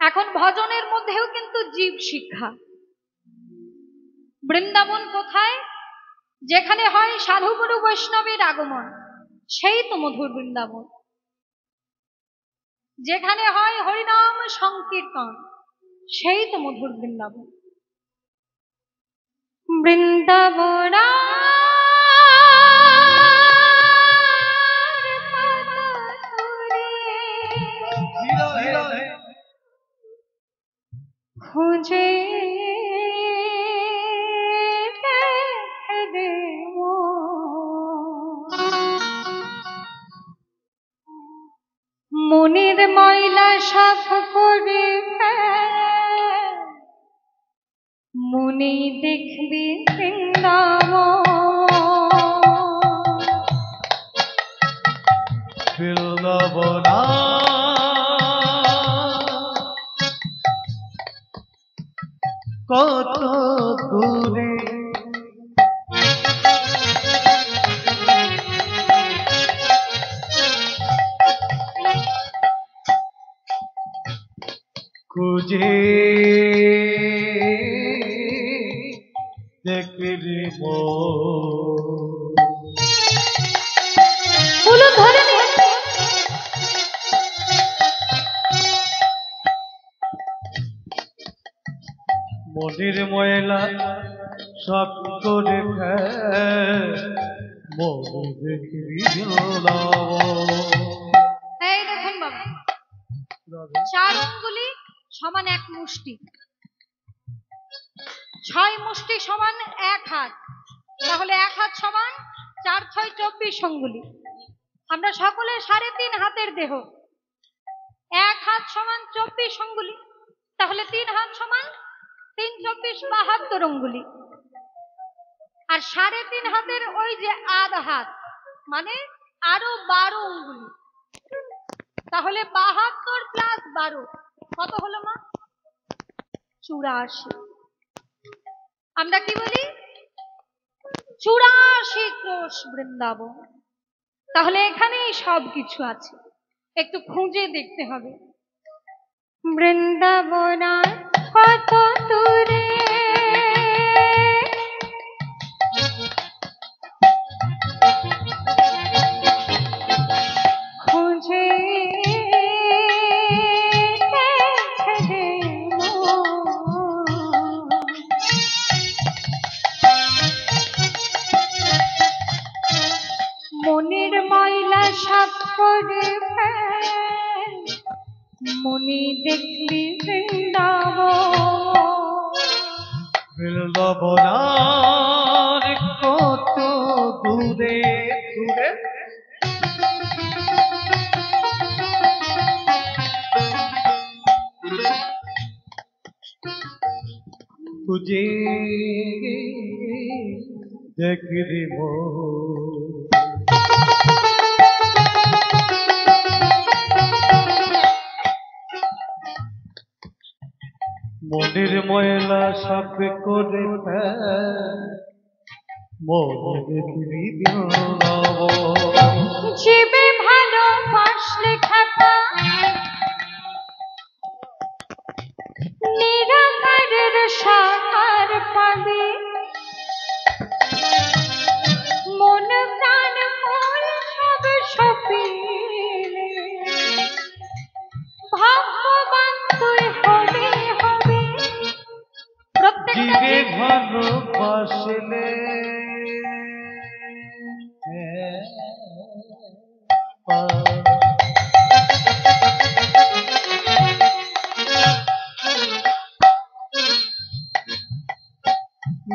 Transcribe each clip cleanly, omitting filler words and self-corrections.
এখন ভজনের মধ্যেও কিন্তু জীব শিক্ষা। বৃন্দাবন কোথায়? যেখানে হয় সাধু গুরু বৈষ্ণবের আগমন, সেই তো মধুর বৃন্দাবন। যেখানে হয় হরিনাম সংকীর্তন, সেই তো মধুর বৃন্দাবন। বৃন্দাবনা খুঁজে মনের ময়লা সাফ করে মনে দেখবি বৃন্দাবন কত দূরে খুঁজে দেখবি মনের ময়লা সব করে মনে দেখবি এই দেখুন বাবা, 4 আঙ্গুলি সমান 1 মুষ্টি, 6 মুষ্টি সমান 1 হাত, তাহলে 1 হাত সমান 4 6 24 আঙ্গুলি। আমরা সকলে 3.5 হাতের দেহ, 1 হাত সমান 24 আঙ্গুলি, তাহলে 3 হাত সমান 3 24 72 আঙ্গুলি। আর 3.5 হাতের ওই যে আধা হাত মানে আরো 12 আঙ্গুলি, তাহলে 72 প্লাস 12 কত হলো মা? 84। আমরা কি বলি? 84 ক্রোশ বৃন্দাবন। তাহলে এখানেই সব কিছু আছে, একটু খুঁজে দেখতে হবে। বৃন্দাবন কত দূরে খুঁজে মনের ময়লা সাফ করে মনে দেখবি বৃন্দাবন কত দূরে দূরে খুঁজে দেখবি মনের ময়লা সাফ করে মনে দেখবি জীবে ভালোবাসলে খাতা নিরাকারের সাকার পাবে, মন প্রাণ মন সব সপিলে ভাগ্যবান তুই হবে হবে। জীবে ভালোবাসলে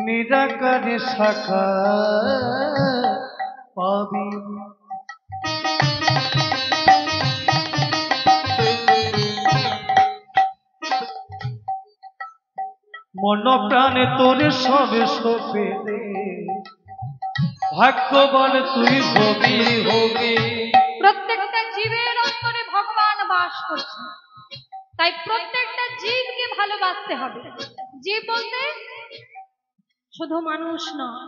নিরাকারে শাখা পাবি, মন প্রাণে তোরে সবে সপে ভাগ্যবান তুই হবি হবি। প্রত্যেকটা জীবের অন্তরে ভগবান বাস করছে, তাই প্রত্যেকটা জীবকে ভালোবাসতে হবে। জীব বলতে শুধু মানুষ নয়,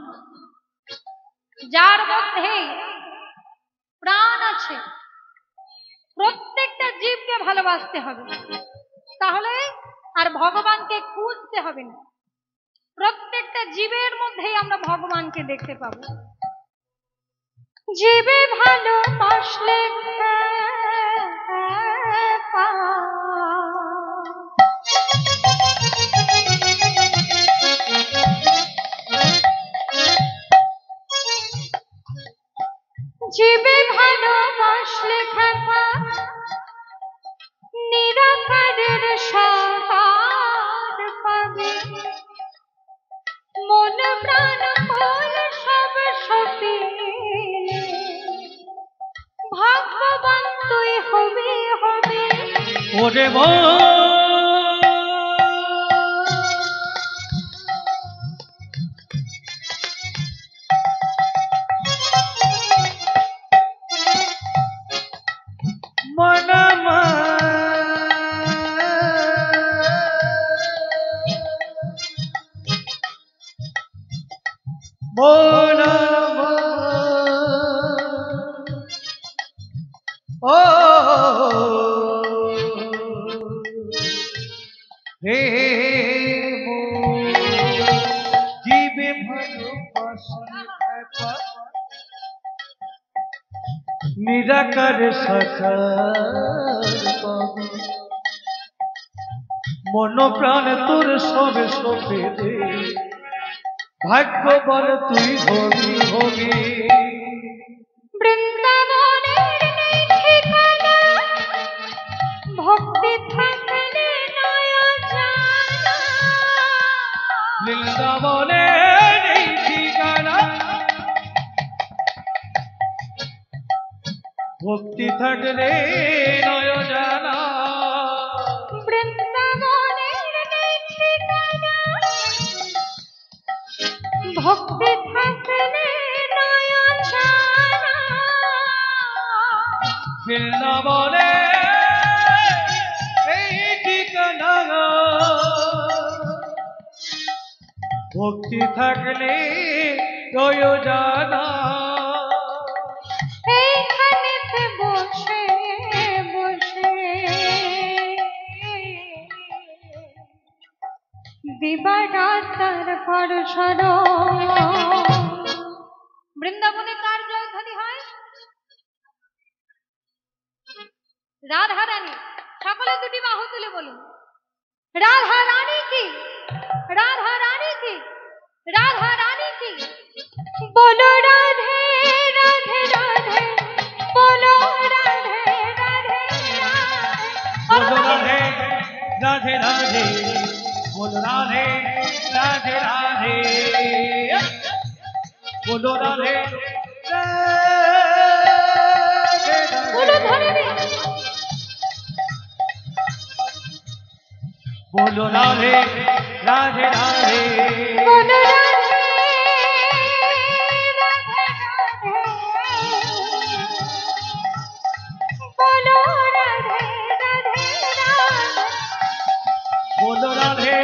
যার মধ্যে প্রাণ আছে প্রত্যেকটা জীবকে ভালোবাসতে হবে। তাহলে আর ভগবানকে খুঁজতে হবে না, প্রত্যেকটা জীবের মধ্যেই আমরা ভগবানকে দেখতে পাবো। জীবে ভালোবাসলে জীবে ভালোবাসলে খাতা নিরাকারের সাহার পাবে, মন প্রাণ মন সব সপে ভগবান তুই হবি হবে। ওরে মনমা মনমা ও হে জীবে ভালোবাসা নিরাকার সাকার পাবো, মন প্রাণ তোর সবে সপে দে, ভাগ্যবান তুই হবি হবি। বৃন্দাবনের নেই ঠিকানা, ভক্তি থাকলে নয় জানা। বৃন্দাবনে নেই ঠিকানা, ভক্তি থাকলে নয় জানা। বৃন্দাবনের নেই ঠিকানা, ভক্তি থাকলে নয় জানা। বৃন্দাবনে এই ঠিকানা, ভক্তি থাকলে নয় জানা। এইখানেতে বসে বসে দিবারাতার পরশর। বৃন্দাবনে কার জয়ধ্বনি হয়? রাধা রানী। সকলে দুটি বাহু তুলে বলুন, রাধা রানী কি, রাধা রানী কি, রাধা রানী কি। বলো রাধে রাধে রাধে, বলো রাধে রাধে বলো রাধে। রাধে রাধে রাধে, বলো রাধে রাধে রাধে, বলো রাধে বলো ধরে নে। বলো রাধে রাধে রাধে, বলো রাধে রাধে রাধে, বলো রাধে রাধে রাধে। বলো রাধে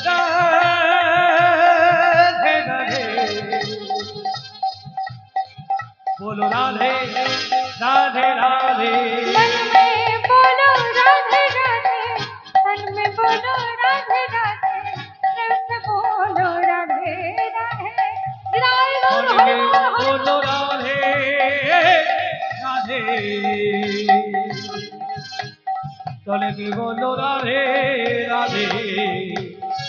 রাধে রাধে, বলো রাধে রাধে রাধে। मन में बोलो राधे राधे, मन में बोलो राधे राधे, दिल से बोलो राधे राधे। राय बोल हरि बोल हरि बोलो राधे राधे, चले के बोलो राधे राधे,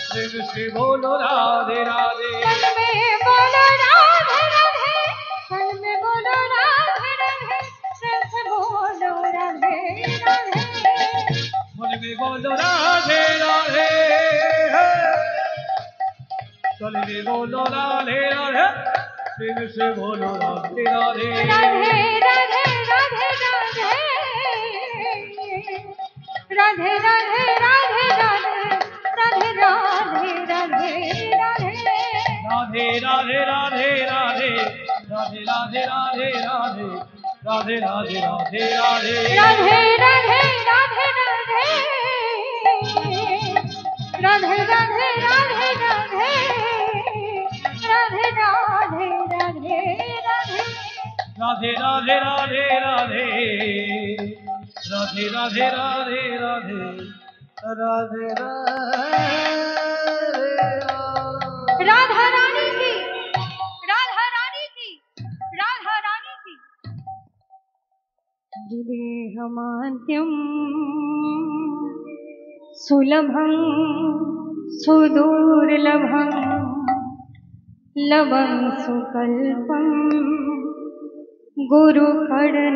प्रेम से बोलो राधे राधे। मन में बोलो राधे राधे, मन में बोलो राधे राधे, दिल से बोलो राधे राधे। मन में बोलो राधे राधे, चले के बोलो राधे राधे, प्रेम से बोलो राधे राधे। राधे राधे राधे राधे, राधे राधे राधे राधे, राधे राधे राधे राधे। राधे राधे राधे राधे, राधे राधे राधे राधे, राधे राधे राधे राधे। राधे राधे राधे राधे, राधे राधे राधे राधे, राधे राधे राधे राधे। राधे राधे राधे राधे, राधे রাধে রাধে রাধে রাধে রাধে राधा रानी की, राधा रानी की, राधा रानी की। हृदेहमाद्यं सुलभं सुदुर्लभं लभं सुकल्पं गुरुकर्णाधारम्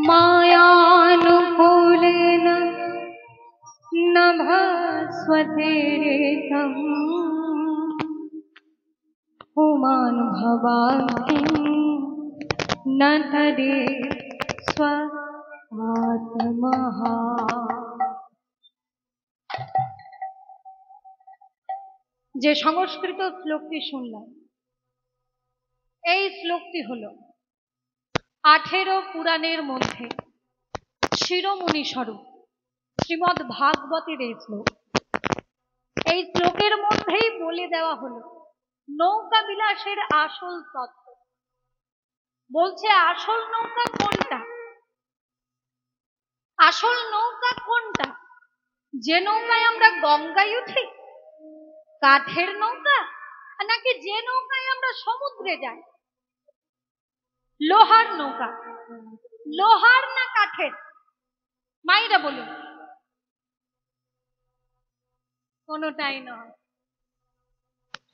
मायानुकूलेन नभस्वतेरेतम् पुमानुभवामि न तदे स्वात्मः। যে সংস্কৃত শ্লোকটি শুনলাম, এই শ্লোকটি হলো 18 পুরাণের মধ্যে শিরোমণি স্বরূপ শ্রীমদ্ ভাগবতের এই শ্লোক। এই শ্লোকের মধ্যেই বলে দেওয়া হলো নৌকা বিলাসের আসল তত্ত্ব। বলছে আসল নৌকা কোনটা? আসল নৌকা কোনটা? যে নৌকায় আমরা গঙ্গায় উঠি, কাঠের নৌকা, নাকি যে নৌকায় আমরা সমুদ্রে যাই, লোহার নৌকা? লোহার না কাঠের? মাইরা বলুন। কোনটাই নয়,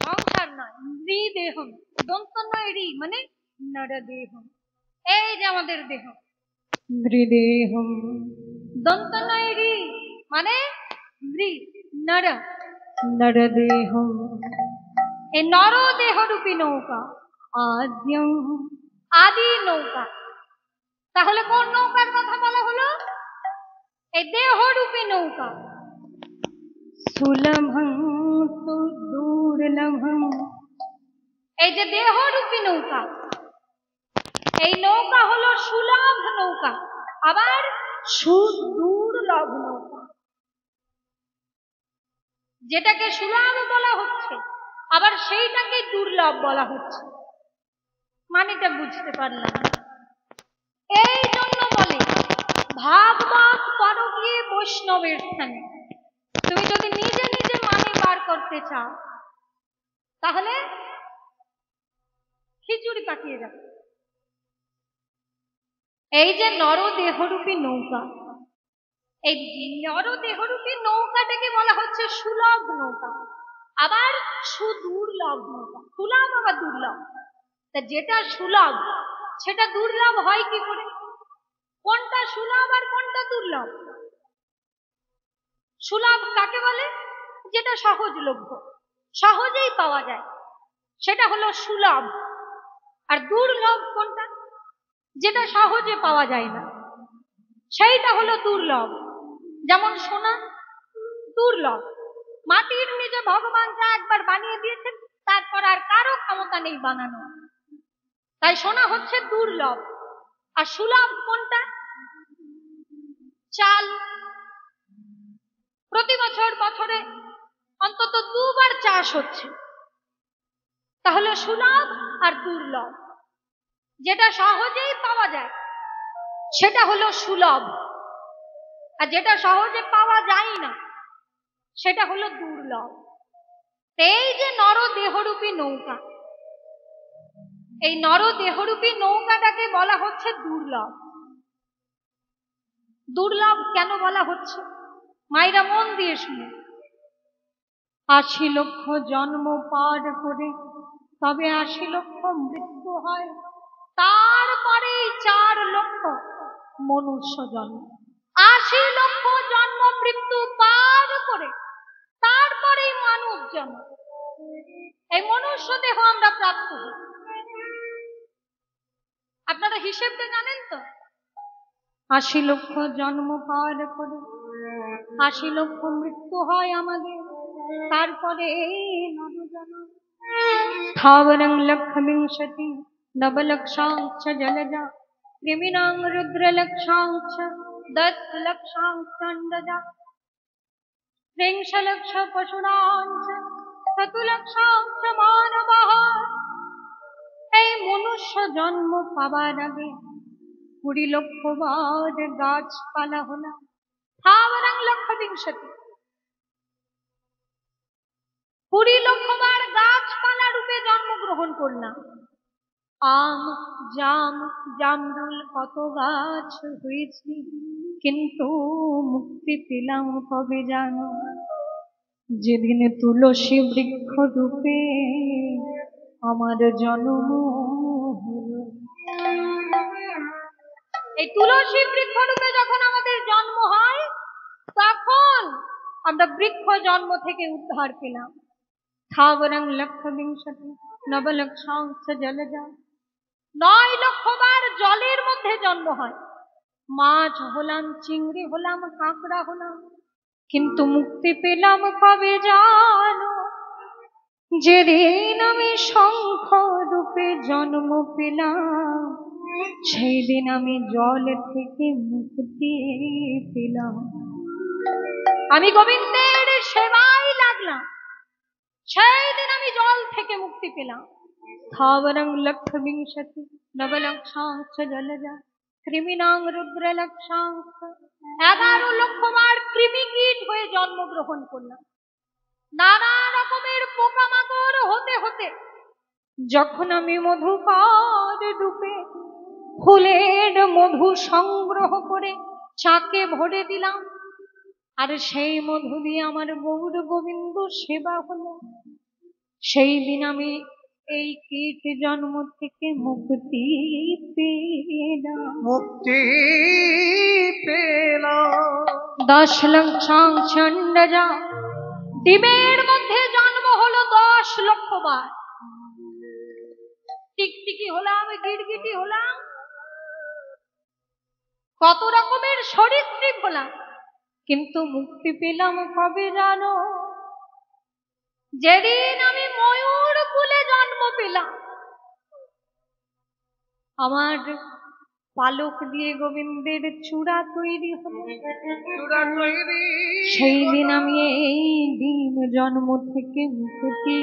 সংসার নয়। নৃদেহম, দন্ত নয় রি, মানে নরদেহম। এই যে আমাদের দেহ, নৃদেহম, দন্ত নয় রি, মানে নৃ, নর, নরদেহম। এই নরদেহ রূপী নৌকা আদ্যম, আদি নৌকা। তাহলে কোন নৌকার কথা বলা হলো? এই দেহরূপী নৌকা। সুলভং সুদুর্লভং, এই যে দেহরূপী নৌকা, এই নৌকা হলো সুলভ নৌকা, আবার সুদুর্লভ নৌকা। যেটাকে সুলভ বলা হচ্ছে, আবার সেইটাকে দুর্লভ বলা হচ্ছে। মানেটা বুঝতে পারলাম না। এই জন্য বলে ভাগবত পড়ো গিয়ে বৈষ্ণবের স্থানে। তুমি যদি নিজে নিজে মানে বার করতে চাও, তাহলে খিচুড়ি পাঠিয়ে যাবে। এই যে নরদেহরূপী নৌকা, এই নরদেহরূপী নৌকাটাকে বলা হচ্ছে সুলভ নৌকা, আবার সুদুর্লভ নৌকা। সুলভ আবার দুর্লভ। তা যেটা সুলভ সেটা দুর্লভ হয় কি করে? কোনটা সুলভ আর কোনটা দুর্লভ? সুলভ কাকে বলে? যেটা সহজলভ্য, সহজেই পাওয়া যায়, সেটা হলো সুলভ। আর দুর্লভ কোনটা? যেটা সহজে পাওয়া যায় না, সেইটা হলো দুর্লভ। যেমন সোনা দুর্লভ, মাটির নিচে ভগবান যা একবার বানিয়ে দিয়েছেন, তারপর আর কারো ক্ষমতা নেই বানানো। তাই সোনা হচ্ছে দুর্লভ। আর সুলভ কোনটা? চাল। প্রতি বছরে অন্তত 2 বার চাষ হচ্ছে, তাহলে সুলভ আর দুর্লভ। যেটা সহজেই পাওয়া যায় সেটা হলো সুলভ, আর যেটা সহজে পাওয়া যায় না সেটা হলো দুর্লভ। এই যে নরদেহরূপী নৌকা, এই নরদেহরূপী নৌকাটাকে বলা হচ্ছে দুর্লভ। দুর্লভ কেন বলা হচ্ছে? মায়েরা মন দিয়ে শুনে। 80 লক্ষ জন্ম পার করে তবে 80 লক্ষ মৃত্যু হয়, তারপরেই 4 লক্ষ মনুষ্য জন্ম। 80 লক্ষ জন্ম মৃত্যু পার করে তারপরেই মানব জন্ম। এই মনুষ্য দেহ আমরা প্রাপ্ত হই। আপনারা হিসেবটা জানেন তো? 80 লক্ষ জন্ম পার করে 80 লক্ষ মৃত্যু হয় আমাদের, তারপরে এই নবজন্ম। স্থাবরং লক্ষবিংশতি নবলক্ষাংশ জলজা, কৃমিনাং রুদ্রলক্ষাংশ 10 লক্ষাংশ অণ্ডজা, 30 লক্ষ পশুনাঞ্চ 7 লক্ষাংশ মানবঃ। এই মনুষ্য জন্ম পাবার আগে $20,00,000 গাছপালা হলাম। স্থাবরাং লক্ষবিংশতি, 20,00,000 গাছপালা রূপে জন্মগ্রহণ করলাম। আম, জাম, জামরুল কত গাছ হয়েছে, কিন্তু মুক্তি পেলাম কবে জানো? যেদিন তুলসী বৃক্ষ রূপে আমার জন্ম হলো। এই তুলসী বৃক্ষ রূপে যখন আমাদের জন্ম হয়, তখন আমরা বৃক্ষ জন্ম থেকে উদ্ধার পেলাম। স্থাবরাং লক্ষবিংশতি নবলক্ষাংশ জলজা, 9,00,000 বার জলের মধ্যে জন্ম হয়। মাছ হলাম, চিংড়ি হলাম, কাঁকড়া হলাম, কিন্তু মুক্তি পেলাম কবে জানো? যেদিন আমি শঙ্খ রূপে জন্ম পেলাম, সেই দিন আমি জল থেকে মুক্তি পেলাম। আমি গোবিন্দের সেবায় লাগলাম, সেই দিন আমি জল থেকে মুক্তি পেলাম। স্থাবরাং লক্ষবিংশতি নবলক্ষাংশ জলজা কৃমিনাং রুদ্রলক্ষাংশ, 11,00,000 বার কৃমি কীট হয়ে জন্মগ্রহণ করলাম। নানা রকমের পোকামাকড় হতে হতে যখন আমি মধুকর রূপে ফুলের মধু সংগ্রহ করে চাকে ভরে দিলাম, আর সেই মধু দিয়ে আমার গৌর গোবিন্দ সেবা হলো, সেই দিন আমি এই কীট জন্ম থেকে মুক্তি পেলাম। মুক্তি পেলাম। 10,00,000 চণ্ডজা, ডিমের মধ্যে জন্ম হলো 10,00,000 বার। টিকটিকি হলাম, গিরগিটি হলাম, কত রকমের সরীসৃপ হলাম, কিন্তু মুক্তি পেলাম কবে জানো? যেদিন আমি ময়ূর কুলে জন্ম পেলাম। আমার পালক দিয়ে গোবিন্দের চূড়া তৈরি হলো, সেই দিন আমি এই ডিম জন্ম থেকে মুক্তি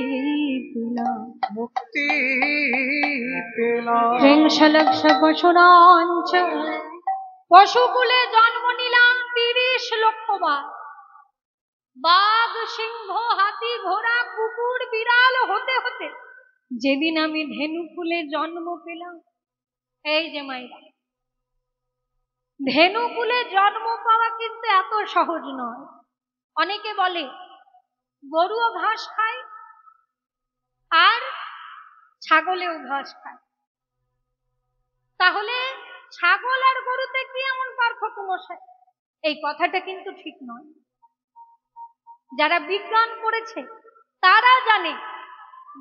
পেলাম। মুক্তি পেলাম। 30,00,000 পশুরাঞ্চ, পশুকুলে জন্ম নিলাম 30,00,000 বার। বাঘ, সিংহ, হাতি, ঘোড়া, কুকুর, বিড়াল হতে হতে যেদিন আমি ধেনুকুলে জন্ম পেলাম। এই যে মাইরা, ধেনুকুলে জন্ম পাওয়া কিন্তু এত সহজ নয়। অনেকে বলে গরুও ঘাস খায় আর ছাগলেও ঘাস খায়, তাহলে ছাগল আর গরুতে কি এমন পার্থক্য মশাই? এই কথাটা কিন্তু ঠিক নয়। যারা বিজ্ঞান পড়েছে তারা জানে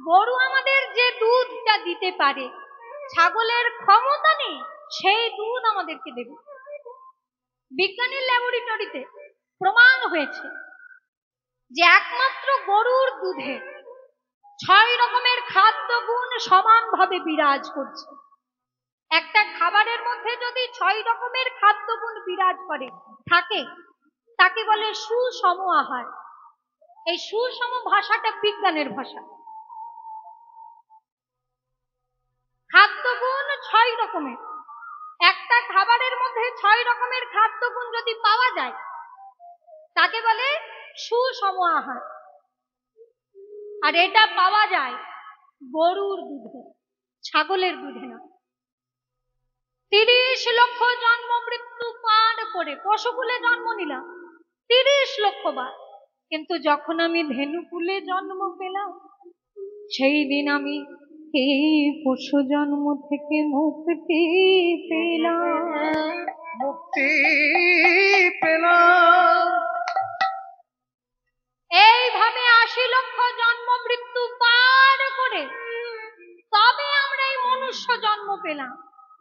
গরু আমাদের যে দুধটা দিতে পারে, ছাগলের ক্ষমতা নেই সেই দুধ আমাদেরকে দেবে। বিজ্ঞানের ল্যাবরেটরিতে প্রমাণ হয়েছে যে একমাত্র গরুর দুধে 6 রকমের খাদ্য গুণ সমানভাবে বিরাজ করছে। একটা খাবারের মধ্যে যদি 6 রকমের খাদ্য গুণ বিরাজ করে থাকে, তাকে বলে সুষম আহার। এই সুষম ভাষাটা বিজ্ঞানের ভাষা। খাদ্যগুণ 6 রকমের, একটা খাবারের মধ্যে 6 রকমের খাদ্যগুণ যদি পাওয়া যায় তাকে বলে সুষম আহার। আর এটা পাওয়া যায় গরুর দুধে, ছাগলের দুধে না। 30,00,000 জন্ম মৃত্যু পার করে পশুকুলে জন্ম নিলাম 30,00,000 বার, কিন্তু যখন আমি ধেনুকুলে জন্ম পেলাম সেই দিন আমি এই পশু জন্ম থেকে মুক্তি পেলাম। মুক্তি পেলাম। এইভাবে 80,00,000 জন্ম মৃত্যু পার করে তবে আমরা এই মনুষ্য জন্ম পেলাম।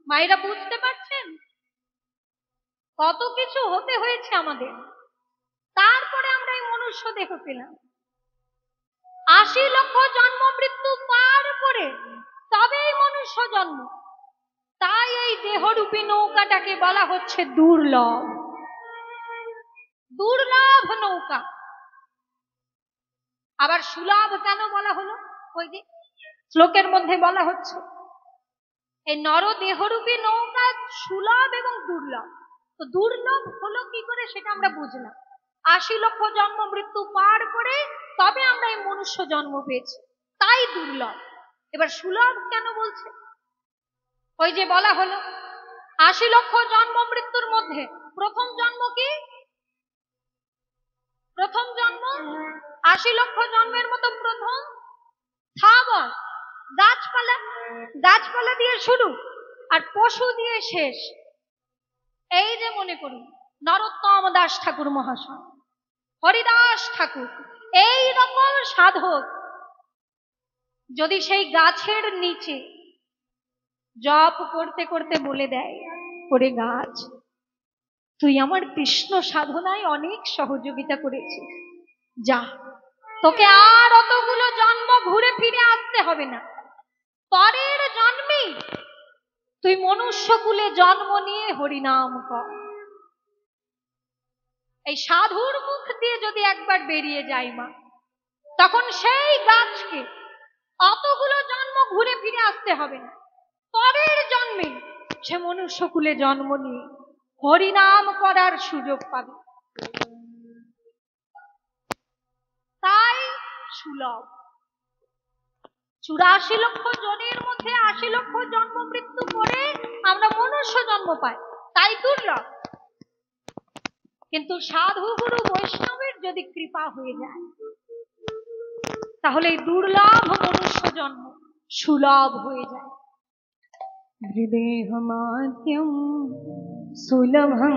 মায়েরা বুঝতে পারছেন কত কিছু হতে হয়েছে আমাদের, তারপরে আমরা এই মনুষ্য দেহ পেলাম। 80,00,000 জন্ম মৃত্যু পার করে তবে এই মনুষ্য জন্ম। তাই এই দেহরূপী নৌকাটাকে বলা হচ্ছে দুর্লভ, দুর্লভ নৌকা। আবার সুলভ কেন বলা হলো? ওই যে শ্লোকের মধ্যে বলা হচ্ছে এই নরদেহরূপী নৌকা সুলভ এবং দুর্লভ। তো দুর্লভ হলো কি করে সেটা আমরা বুঝলাম। ৮০ লক্ষ জন্ম মৃত্যু পার করে তবে আমরা এই মনুষ্য জন্ম পেয়েছি, তাই দুর্লভ। এবার সুলভ কেন বলছে? ওই যে বলা হলো ৮০ লক্ষ জন্ম মৃত্যুর মধ্যে প্রথম জন্ম কি? প্রথম জন্ম ৮০ লক্ষ জন্মের মতো প্রথম স্থাবর, গাছপালা, গাছপালা দিয়ে শুরু আর পশু দিয়ে শেষ। এই যে মনে করুন নরোত্তম দাস ঠাকুর মহাশয়, হরিদাস ঠাকুর, এই রকম সাধক যদি সেই গাছের নিচে জপ করতে করতে বলে দেয়, ওরে গাছ, তুই আমার কৃষ্ণ সাধনায় অনেক সহযোগিতা করেছিস, যা, তোকে আর অতগুলো জন্ম ঘুরে ফিরে আসতে হবে না, পরের জন্মে তুই মনুষ্যকুলে জন্ম নিয়ে হরিনাম কর। এই সাধুর মুখ দিয়ে যদি একবার বেরিয়ে যায় মা, তখন সেই গাছকে অতগুলো জন্ম ঘুরে ফিরে আসতে হবে না, পরের জন্মে সে মনুষ্যকুলে জন্ম নিয়ে হরিনাম করার সুযোগ পাবে। তাই সুলভ। ৮৪ লক্ষ জনের মধ্যে ৮০ লক্ষ জন্ম মৃত্যু করে আমরা মনুষ্য জন্ম পাই, তাই দুর্লভ। কিন্তু সাধু গুরু বৈষ্ণবের যদি কৃপা হয়ে যায়, তাহলে এই দুর্লভ মনুষ্য জন্ম সুলভ হয়ে যায়। হৃদেহমাত্যম সুলভং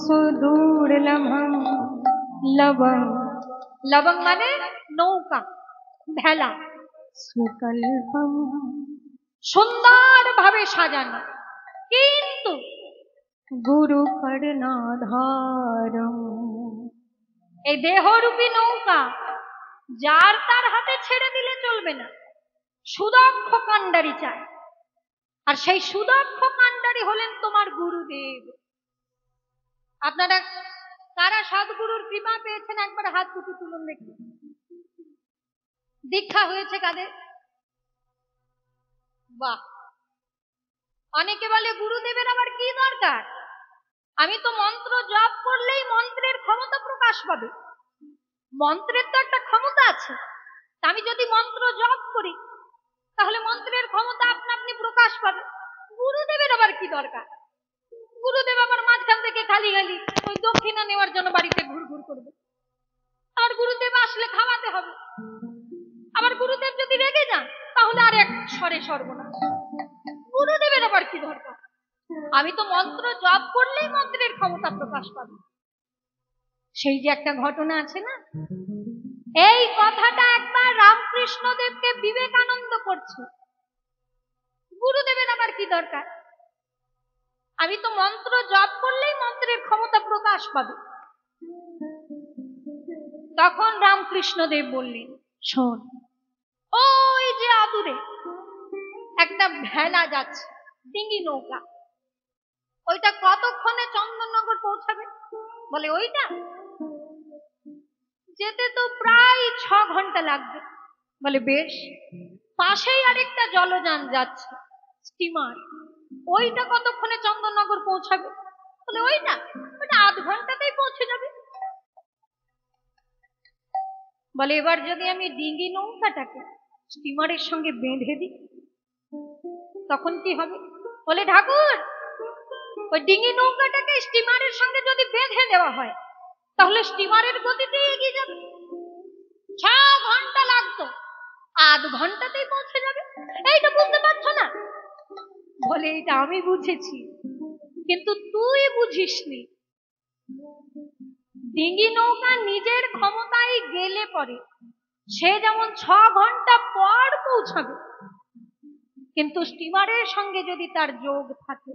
সুদুর্লভং লবং। লবং মানে নৌকা, ভেলা। সুকল্পম সুন্দর ভাবে সাজানো, কিন্তু গুরু কর্ণাধারম। এই দেহরূপী নৌকা যার তার হাতে ছেড়ে দিলে চলবে না, সুদক্ষ কাণ্ডারি চায়। আর সেই সুদক্ষ কাণ্ডারি হলেন তোমার গুরুদেব। আপনারা কারা সদ্গুরুর কৃপা পেয়েছেন একবার হাত দুটো তুলুন দেখি। দীক্ষা হয়েছে কাদের? বাহ। অনেকে বলে গুরুদেবের আবার কি দরকার, আমি তো মন্ত্র জপ করলেই মন্ত্রের ক্ষমতা প্রকাশ পাবে। মন্ত্রের তো একটা ক্ষমতা আছে, আমি যদি মন্ত্র জপ করি তাহলে মন্ত্রের ক্ষমতা আপনা আপনি প্রকাশ পাবে। গুরুদেবের আবার কি দরকার? গুরুদেব আবার মাঝখান থেকে খালি খালি ওই দক্ষিণা নেওয়ার জন্য বাড়িতে ঘুরঘুর করবে, আর গুরুদেব আসলে খাওয়াতে হবে। আবার গুরুদেব যদি রেগে যান তাহলে আর এক স্বরে সর্বনাশ। গুরুদেবের আবার কি দরকার? আমি তো মন্ত্র জপ করলেই মন্ত্রের ক্ষমতা প্রকাশ পাবে। সেই যে একটা ঘটনা আছে না, এই কথাটা একবার রামকৃষ্ণদেবকে বিবেকানন্দ করছে। গুরুদেবের আবার কি দরকার? আমি তো মন্ত্র জপ করলেই মন্ত্রের ক্ষমতা প্রকাশ পাবে। তখন রামকৃষ্ণদেব বললেন, শোন, ওই যে আদুরে একটা ভেলা যাচ্ছে, ডিঙি নৌকা, ওইটা কতক্ষণে চন্দননগর পৌঁছাবে? বলে ওইটা যেতে তো প্রায় ৬ ঘন্টা লাগবে। বলে বেশ, পাশেই আরেকটা জলযান যাচ্ছে, স্টিমার, ওইটা কতক্ষণে চন্দননগর পৌঁছাবে? বলে ওইটা আধ ঘন্টাতেই পৌঁছে যাবে। বলে এবার যদি আমি ডিঙি নৌকাটাকে স্টিমারের সঙ্গে বেঁধে দিই তখন কি হবে? বলে ঠাকুর, ওই ডিঙি নৌকাটাকে স্টিমারের সঙ্গে যদি বেঁধে দেওয়া হয় তাহলে স্টিমারের গতিতে এগিয়ে যাবে। ৬ ঘন্টা লাগতো, আধ ঘন্টাতেই পৌঁছে যাবে। এইটা বুঝতে পারছো না? বলে এইটা আমি বুঝেছি, কিন্তু তুই বুঝিসনি। ডিঙি নৌকা নিজের ক্ষমতায় গেলে পরে সে যেমন ৬ ঘন্টা পর পৌঁছাবে, কিন্তু স্টিমারের সঙ্গে যদি তার যোগ থাকে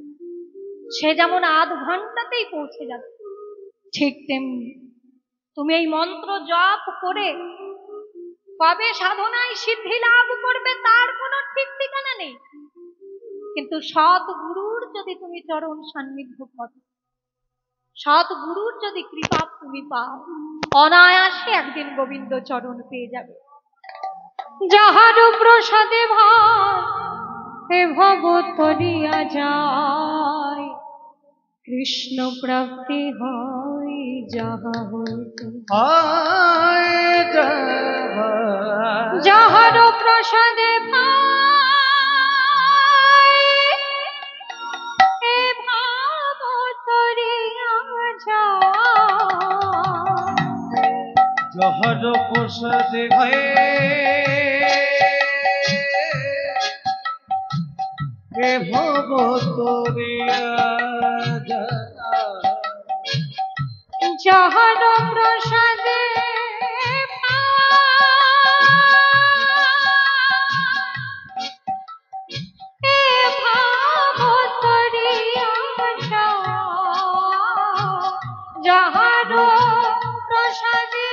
সে যেমন আধ ঘন্টাতেই পৌঁছে যাবে। ঠিক তেমনি তুমি এই মন্ত্র জপ করে কবে সাধনায় সিদ্ধি লাভ করবে তার কোনো ঠিক ঠিকানা নেই, কিন্তু সৎ গুরুর যদি তুমি চরণ সান্নিধ্য করো, সৎ গুরুর যদি কৃপা তুমি পাও, অনায়াসে একদিন গোবিন্দ চরণ পেয়ে যাবে। যাহার প্রসাদে ভাই এ ভব তরিয়া যায়, কৃষ্ণ প্রাপ্তি হয় যাহা হইতে। যাহার প্রসাদে পাই, এ ভাব তরিয়া যায়। যাহার প্রসাদে হয় এ ভব তরিয়া যায়। যাহার প্রসাদে এ ভাব তরিয়া যায়। যাহার প্রসাদে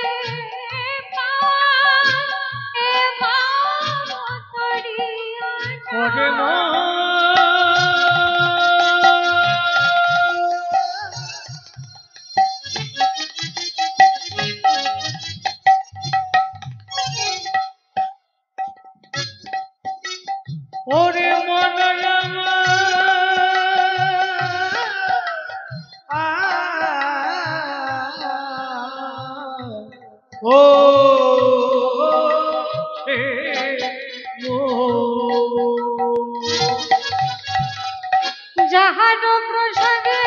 এ ভাব তরিয়া ওরে যায়। ওরে মন ও যাহার প্রসাদে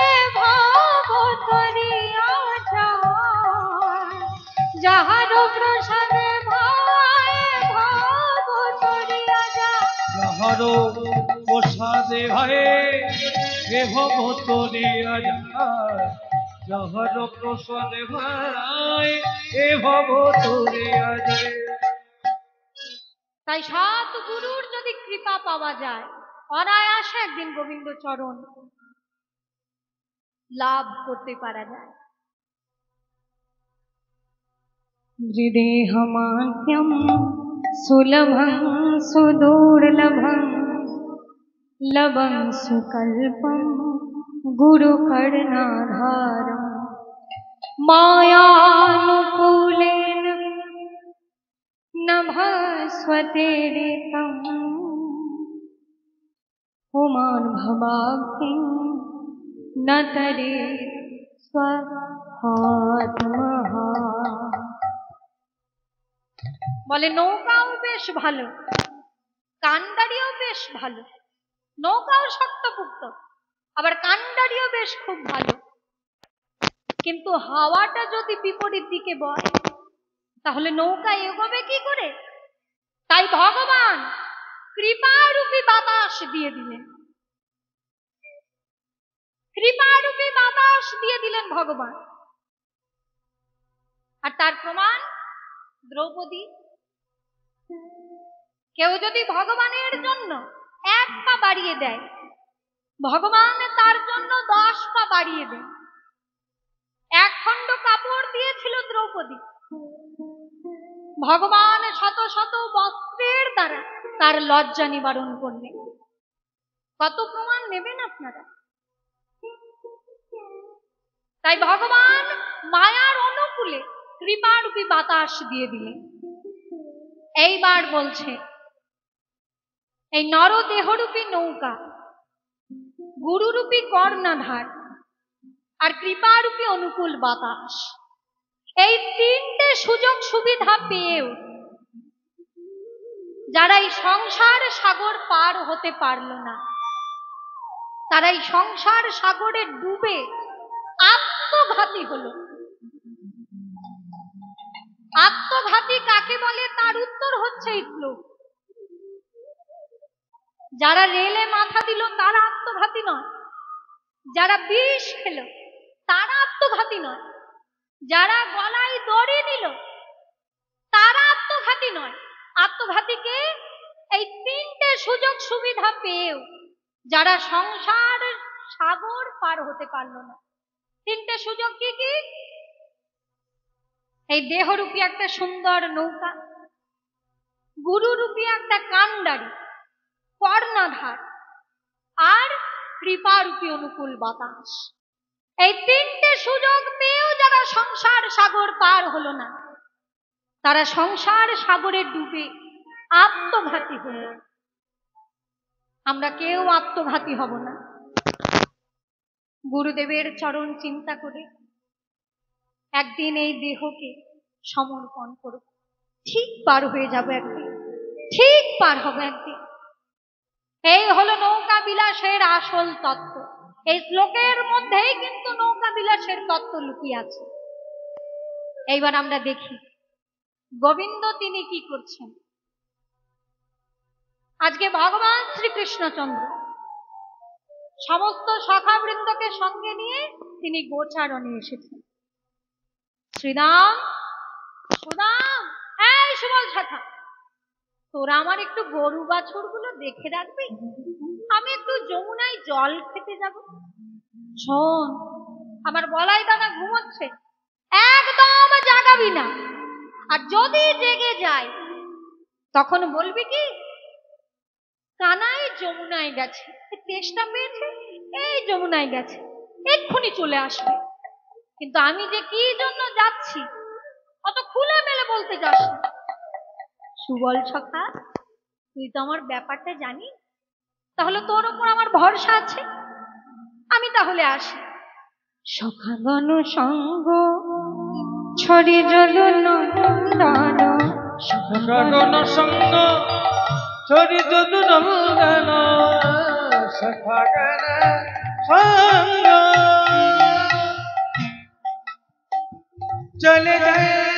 এ ভব তরিয়া যায়। যাহার প্রসাদে ভব তরিয়া যায়। যাহার প্রসাদে হয় এ ভব তরিয়া যায়। যাহার প্রসাদে হয় এ ভব তরিয়া যায়। তাই সৎগুরুর যদি কৃপা পাওয়া যায়, অনায়াসে একদিন গোবিন্দ চরণ লাভ করতে পারা যায়। হৃদেহমান্ত্যম সুলভং সুদুর্লভং লবং সুকল্পম গুরুকর্ণাধারম মায়ানুকূলেন নভস্বতে রেতম পুমান ভবাব্ধিং ন তরে স্বহাত্মহা। বলে নৌকাও বেশ ভালো, কান্ডারিও বেশ ভালো। নৌকাও শক্তপুক্ত, আবার কান্ডারিও বেশ খুব ভালো। কিন্তু হাওয়াটা যদি বিপরীত দিকে বয়, তাহলে নৌকা এগোবে কি করে? তাই ভগবান কৃপারূপী বাতাস দিয়ে দিলেন। কৃপারূপী বাতাস দিয়ে দিলেন ভগবান। আর তার প্রমাণ দ্রৌপদী। কেউ যদি ভগবানের জন্য 1 পা বাড়িয়ে দেয়, ভগবান তার জন্য 10 পা বাড়িয়ে দেন। 1 খণ্ড কাপড় দিয়েছিল দ্রৌপদী, ভগবান শত শত বস্ত্রের দ্বারা তার লজ্জা নিবারণ করলেন। কত প্রমাণ নেবেন আপনারা? তাই ভগবান মায়ার অনুকূলে কৃপারূপী বাতাস দিয়ে দিলেন। এইবার বলছে, এই নরদেহরূপী নৌকা, গুরুরূপী কর্ণাধার আর কৃপারূপী অনুকূল বাতাস, এই 3টে সুযোগ সুবিধা পেয়েও যারা এই সংসার সাগর পার হতে পারল না, তারা এই সংসার সাগরে ডুবে আত্মঘাতী হলো। আত্মঘাতী কাকে বলে তার উত্তর হচ্ছে এই শ্লোক। যারা রেলে মাথা দিল তারা আত্মঘাতী নয়, যারা বিষ খেল তারা আত্মঘাতী নয়, যারা গলায় দড়ি দিল তারা আত্মঘাতী নয়। আত্মঘাতীকে এই 3টে সুযোগ সুবিধা পেয়েও যারা সংসার সাগর পার হতে পারল না। 3টে সুযোগ কি কি? এই দেহরূপী একটা সুন্দর নৌকা, গুরুরূপী একটা কান্ডারি কর্ণাধার, আর কৃপারূপী অনুকূল বাতাস। এই 3টে সুযোগ পেয়েও যারা সংসার সাগর পার হলো না, তারা সংসার সাগরে ডুবে আত্মঘাতী হল। আমরা কেউ আত্মঘাতী হব না। গুরুদেবের চরণ চিন্তা করে একদিন এই দেহকে সমর্পণ করব। ঠিক পার হয়ে যাব একদিন, ঠিক পার হবে একদিন। এই হলো নৌকা বিলাসের আসল তত্ত্ব। এই শ্লোকের মধ্যেই কিন্তু নৌকা বিলাসের তত্ত্ব লুকিয়ে আছে। এইবার আমরা দেখি গোবিন্দ তিনি কি করছেন। আজকে ভগবান শ্রীকৃষ্ণচন্দ্র সমস্ত সখাবৃন্দকে সঙ্গে নিয়ে তিনি গোচারণে এসেছেন। শ্রীরাম, সুদাম, এই সুবল শাখা, তোরা আমার একটু গরু বাছুর গুলো দেখে রাখবি, আমি একটু যমুনায় জল খেতে যাব। শোন, আমার বলাই দাদা ঘুমোচ্ছে, একদম জাগাবি না। আর যদি জেগে যায় তখন বলবি কি, কানাই যমুনায় গেছে, তেষ্টা পেয়েছে, এই যমুনায় গেছে, এক্ষুনি চলে আসবে। কিন্তু আমি যে কি জন্য যাচ্ছি অত খুলে মেলে বলতে যাস না। সুবল সখা, তুই তো আমার ব্যাপারটা জানিস, তাহলে তোর ওপর আমার ভরসা আছে। আমি তাহলে আসি। সখাগণ সঙ্গ ছড়ি জল নন্দন, সখাগণ সঙ্গ ছড়ি জল নন্দন, সখাগণ সঙ্গ চলে যায়